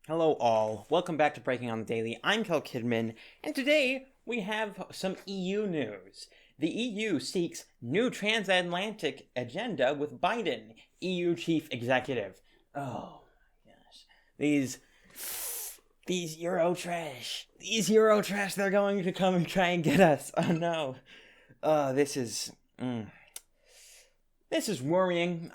Hello all, welcome back to Breaking on the Daily. I'm Kel Kidman, and today we have some EU news. The EU seeks new transatlantic agenda with Biden, EU chief executive. Oh my gosh. These Euro trash. These Euro trash, they're going to come and try and get us. Oh no. This is... This is worrying.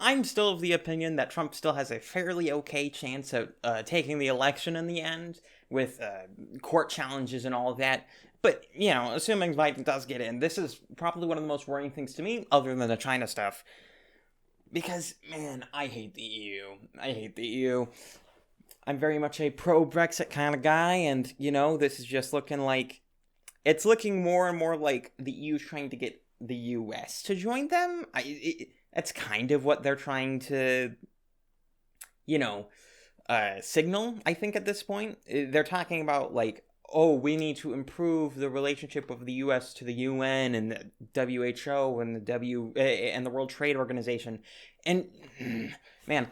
I'm still of the opinion that Trump still has a fairly okay chance of taking the election in the end, with court challenges and all of that. But, assuming Biden does get in, this is probably one of the most worrying things to me, other than the China stuff. Because, man, I hate the EU. I hate the EU. I'm very much a pro-Brexit kind of guy, and, this is just looking like... It's looking more and more like the EU's trying to get the US to join them. That's kind of what they're trying to, signal, I think, at this point. They're talking about, we need to improve the relationship of the U.S. to the UN and the WHO and the World Trade Organization. And, man,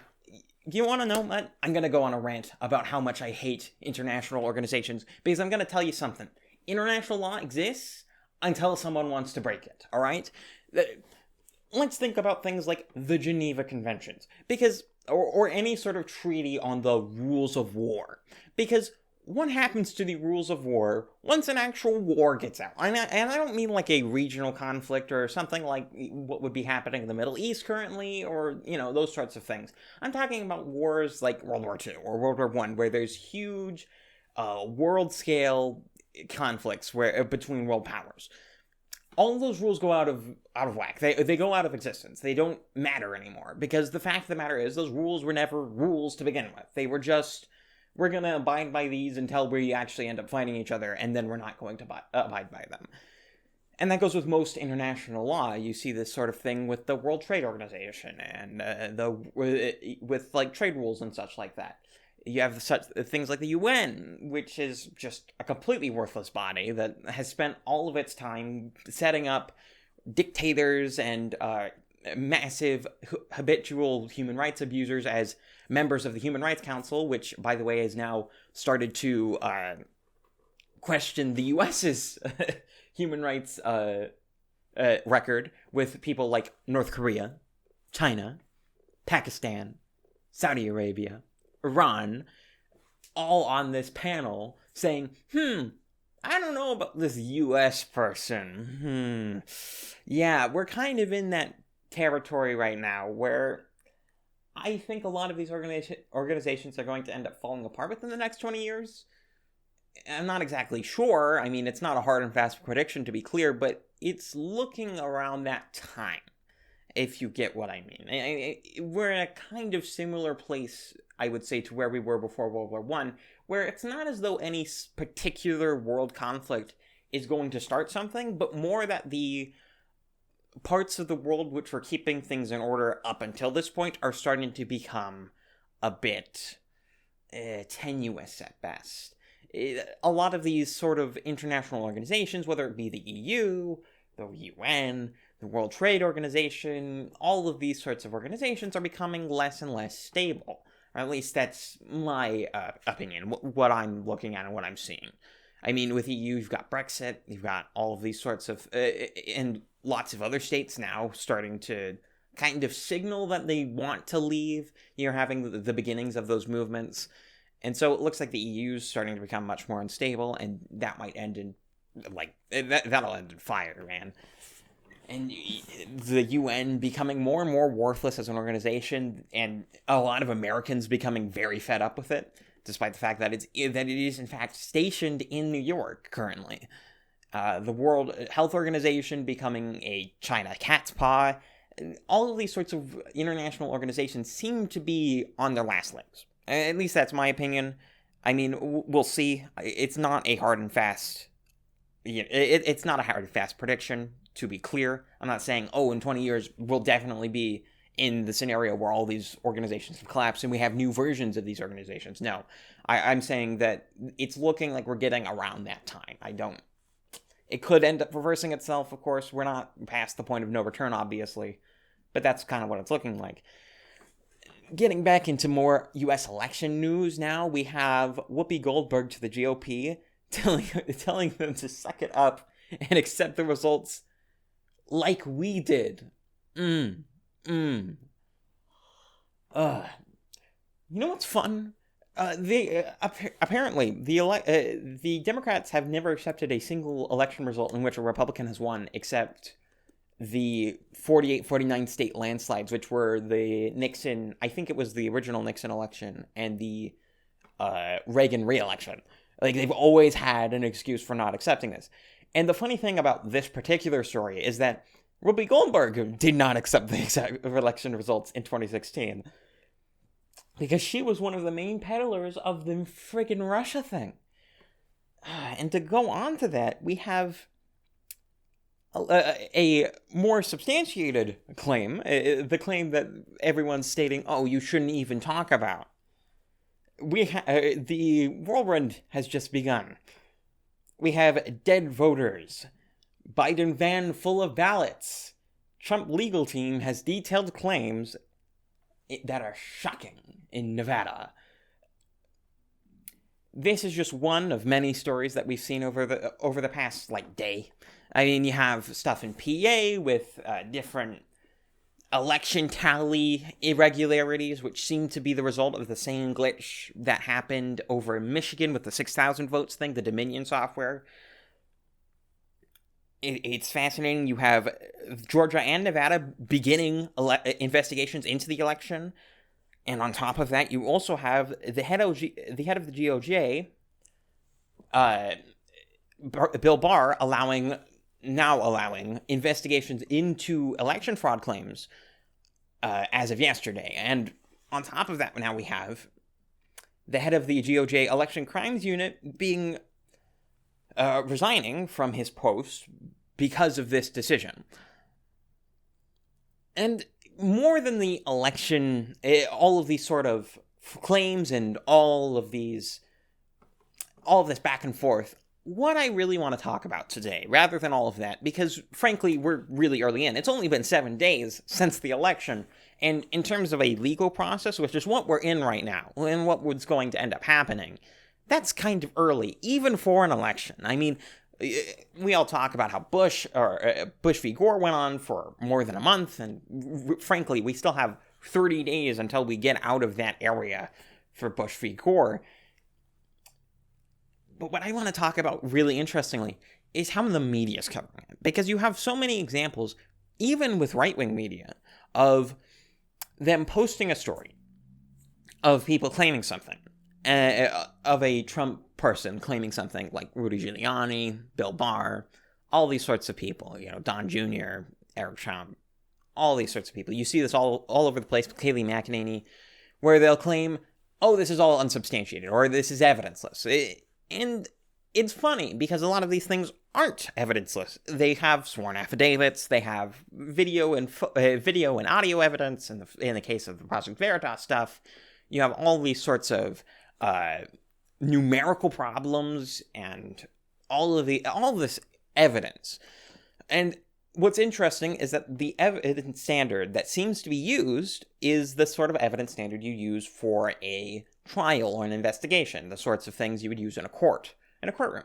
do you want to know what? I'm going to go on a rant about how much I hate international organizations, because I'm going to tell you something. International law exists until someone wants to break it, all right? Let's think about things like the Geneva Conventions, or any sort of treaty on the rules of war. Because what happens to the rules of war once an actual war gets out? And I don't mean like a regional conflict or something like what would be happening in the Middle East currently, or, those sorts of things. I'm talking about wars like World War II or World War I, where there's huge world-scale conflicts between world powers. All of those rules go out of whack. They go out of existence. They don't matter anymore, because the fact of the matter is those rules were never rules to begin with. They were just, we're going to abide by these until we actually end up fighting each other, and then we're not going to abide by them. And that goes with most international law. You see this sort of thing with the World Trade Organization and with trade rules and such like that. You have such things like the UN, which is just a completely worthless body that has spent all of its time setting up dictators and massive habitual human rights abusers as members of the Human Rights Council, which, by the way, has now started to question the US's human rights record with people like North Korea, China, Pakistan, Saudi Arabia, Iran, all on this panel saying, I don't know about this US person. Yeah, we're kind of in that territory right now where I think a lot of these organizations are going to end up falling apart within the next 20 years. I'm not exactly sure. I mean, it's not a hard and fast prediction, to be clear, but it's looking around that time, if you get what I mean. We're in a kind of similar place, I would say, to where we were before World War I, where it's not as though any particular world conflict is going to start something, but more that the parts of the world which were keeping things in order up until this point are starting to become a bit tenuous at best. A lot of these sort of international organizations, whether it be the EU, the UN, the World Trade Organization, all of these sorts of organizations are becoming less and less stable. Or at least that's my opinion, what I'm looking at and what I'm seeing. I mean, with EU, you've got Brexit, you've got all of these sorts of, and lots of other states now starting to kind of signal that they want to leave. You're having the beginnings of those movements. And so it looks like the EU's starting to become much more unstable, and that might end in, that'll end in fire, man. And the UN becoming more and more worthless as an organization, and a lot of Americans becoming very fed up with it, despite the fact that it is in fact stationed in New York currently. The World Health Organization becoming a China cat's paw. All of these sorts of international organizations seem to be on their last legs. At least that's my opinion. I mean, we'll see. It's not a hard and fast... It's not a hard and fast prediction, to be clear. I'm not saying, in 20 years, we'll definitely be in the scenario where all these organizations have collapsed and we have new versions of these organizations. No, I'm saying that it's looking like we're getting around that time. It could end up reversing itself, of course. We're not past the point of no return, obviously. But that's kind of what it's looking like. getting back into more U.S. election news now, we have Whoopi Goldberg to the GOP telling them to suck it up and accept the results like we did. You know what's fun? Apparently the Democrats have never accepted a single election result in which a Republican has won, except the 48-49 state landslides, which were the Nixon, I think it was the original Nixon election, and the Reagan re-election. Like, they've always had an excuse for not accepting this. And the funny thing about this particular story is that Whoopi Goldberg did not accept the election results in 2016. Because she was one of the main peddlers of the friggin' Russia thing. And to go on to that, we have a more substantiated claim, the claim that everyone's stating, oh, you shouldn't even talk about. The whirlwind has just begun. We have dead voters, Biden van full of ballots. Trump legal team has detailed claims that are shocking in Nevada. This is just one of many stories that we've seen over the past day. I mean, you have stuff in PA with different election tally irregularities, which seem to be the result of the same glitch that happened over in Michigan with the 6,000 votes thing, the Dominion software. It's fascinating. You have Georgia and Nevada beginning investigations into the election, and on top of that, you also have the head of the DOJ, Bill Barr, allowing investigations into election fraud claims as of yesterday. And on top of that, now we have the head of the DOJ Election Crimes Unit being resigning from his post because of this decision. And more than the election, all of these sort of claims and all of this back and forth, what I really want to talk about today, rather than all of that, because frankly, we're really early in. It's only been 7 days since the election, and in terms of a legal process, which is what we're in right now, and what was going to end up happening, that's kind of early, even for an election. I mean, we all talk about how Bush v. Gore went on for more than a month, and frankly, we still have 30 days until we get out of that area for Bush v. Gore. But what I want to talk about really interestingly is how the media is covering it. Because you have so many examples, even with right-wing media, of them posting a story of people claiming something, of a Trump person claiming something, like Rudy Giuliani, Bill Barr, all these sorts of people, Don Jr., Eric Trump, all these sorts of people. You see this all over the place with Kayleigh McEnany, where they'll claim, oh, this is all unsubstantiated, or this is evidenceless. And it's funny, because a lot of these things aren't evidenceless. They have sworn affidavits, they have video and audio evidence, in the case of the Project Veritas stuff. You have all these sorts of numerical problems and all this evidence. And what's interesting is that the evidence standard that seems to be used is the sort of evidence standard you use for a trial or an investigation, the sorts of things you would use in a courtroom.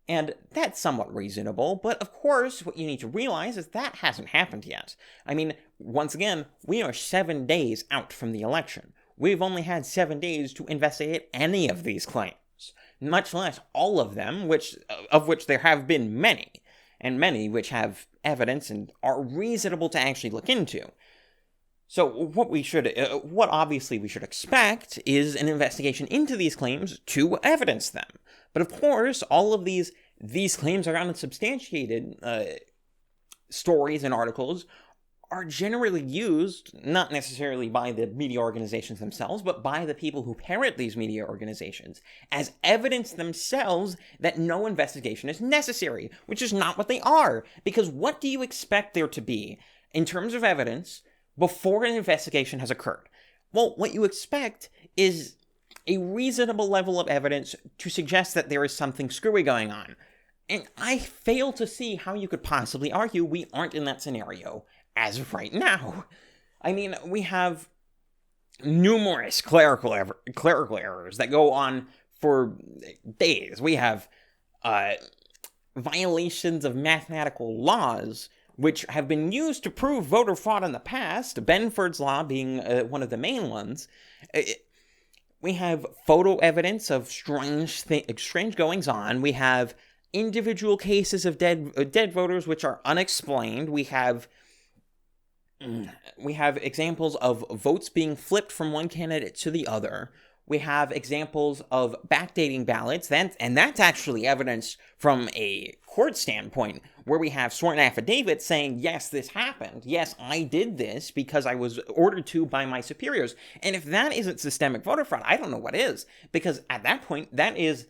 And that's somewhat reasonable, but of course, what you need to realize is that hasn't happened yet. I mean, once again, we are 7 days out from the election. We've only had 7 days to investigate any of these claims, much less all of them, of which there have been many, and many which have evidence and are reasonable to actually look into. So what obviously we should expect is an investigation into these claims to evidence them. But of course, all of these claims are unsubstantiated stories and articles are generally used, not necessarily by the media organizations themselves, but by the people who parrot these media organizations, as evidence themselves that no investigation is necessary, which is not what they are. Because what do you expect there to be in terms of evidence before an investigation has occurred? Well, what you expect is a reasonable level of evidence to suggest that there is something screwy going on. And I fail to see how you could possibly argue we aren't in that scenario as of right now. I mean, we have numerous clerical errors that go on for days. We have violations of mathematical laws which have been used to prove voter fraud in the past, Benford's Law being one of the main ones. We have photo evidence of strange goings-on. We have individual cases of dead voters which are unexplained. We have examples of votes being flipped from one candidate to the other. We have examples of backdating ballots, and that's actually evidence from a court standpoint, where we have sworn affidavits saying, yes, this happened. Yes, I did this because I was ordered to by my superiors. And if that isn't systemic voter fraud, I don't know what is. Because at that point, that is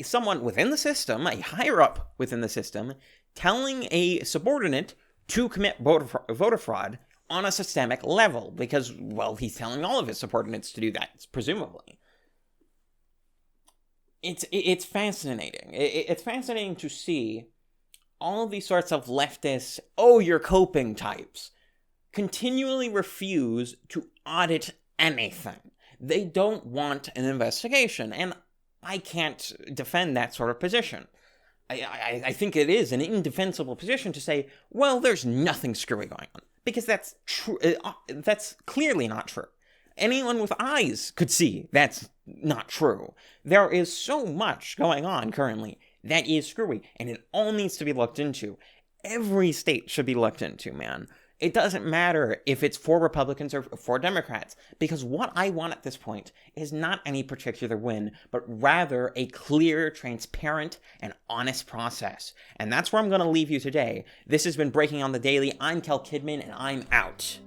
someone within the system, a higher up within the system, telling a subordinate to commit voter fraud on a systemic level, because, well, he's telling all of his subordinates to do that, presumably. It's fascinating. It's fascinating to see all of these sorts of leftist, oh, you're coping types, continually refuse to audit anything. They don't want an investigation, and I can't defend that sort of position. I think it is an indefensible position to say, well, there's nothing screwy going on. Because that's true. That's clearly not true. Anyone with eyes could see that's not true. There is so much going on currently that is screwy, and it all needs to be looked into. Every state should be looked into, man. It doesn't matter if it's for Republicans or for Democrats, because what I want at this point is not any particular win, but rather a clear, transparent, and honest process. And that's where I'm going to leave you today. This has been Breaking on the Daily. I'm Kel Kidman, and I'm out.